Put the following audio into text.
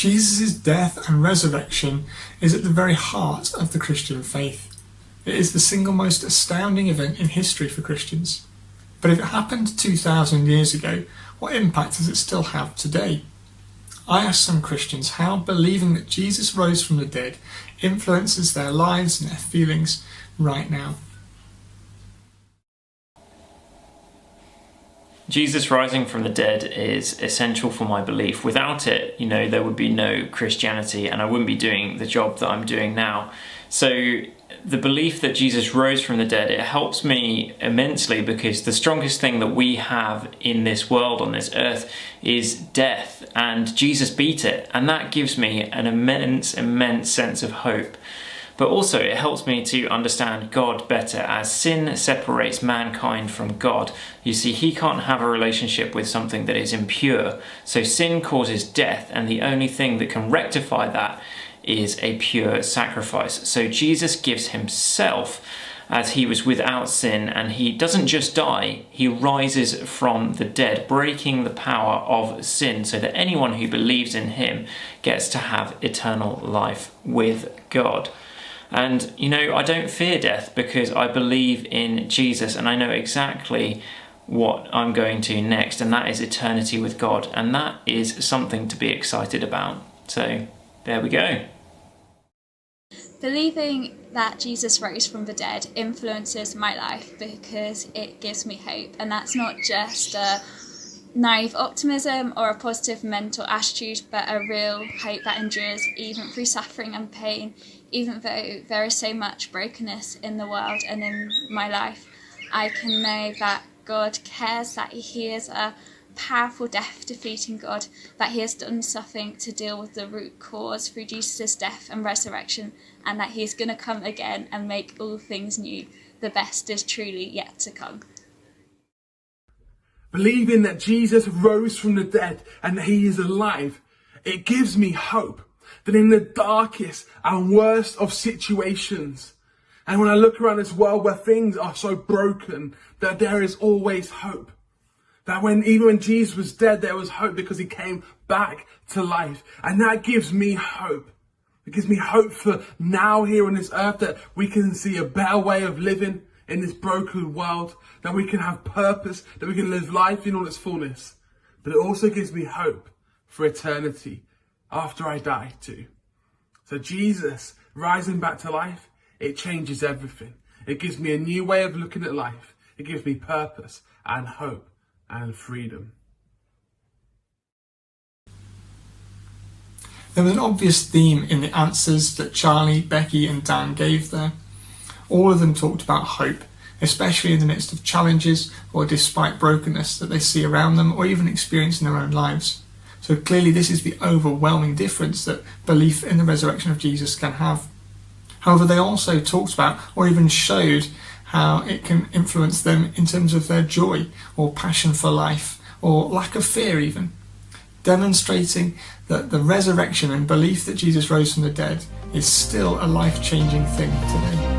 Jesus' death and resurrection is at the very heart of the Christian faith. It is the single most astounding event in history for Christians. But if it happened 2,000 years ago, what impact does it still have today? I asked some Christians how believing that Jesus rose from the dead influences their lives and their feelings right now. Jesus rising from the dead is essential for my belief. Without it, there would be no Christianity and I wouldn't be doing the job that I'm doing now. So the belief that Jesus rose from the dead, it helps me immensely, because the strongest thing that we have in this world, on this earth, is death, and Jesus beat it, and that gives me an immense sense of hope. But also it helps me to understand God better, as sin separates mankind from God. You see, he can't have a relationship with something that is impure. So sin causes death, and the only thing that can rectify that is a pure sacrifice. So Jesus gives himself as he was without sin, and he doesn't just die, he rises from the dead, breaking the power of sin, so that anyone who believes in him gets to have eternal life with God. And I don't fear death, because I believe in Jesus and I know exactly what I'm going to next, and that is eternity with God, and that is something to be excited about. So there we go. Believing that Jesus rose from the dead influences my life because it gives me hope, and that's not just a naive optimism or a positive mental attitude, but a real hope that endures even through suffering and pain, even though there is so much brokenness in the world and in my life. I can know that God cares, that he is a powerful death-defeating God, that he has done something to deal with the root cause through Jesus' death and resurrection, and that he is going to come again and make all things new. The best is truly yet to come. Believing that Jesus rose from the dead and that he is alive, it gives me hope that in the darkest and worst of situations, and when I look around this world where things are so broken, that there is always hope. That even when Jesus was dead, there was hope because he came back to life. And that gives me hope. It gives me hope for now here on this earth, that we can see a better way of living in this broken world, that we can have purpose, that we can live life in all its fullness. But it also gives me hope for eternity after I die too. So Jesus rising back to life, it changes everything. It gives me a new way of looking at life. It gives me purpose and hope and freedom. There was an obvious theme in the answers that Charlie, Becky and Dan gave there. All of them talked about hope, especially in the midst of challenges or despite brokenness that they see around them or even experience in their own lives. So clearly this is the overwhelming difference that belief in the resurrection of Jesus can have. However, they also talked about or even showed how it can influence them in terms of their joy or passion for life or lack of fear even, demonstrating that the resurrection and belief that Jesus rose from the dead is still a life-changing thing today.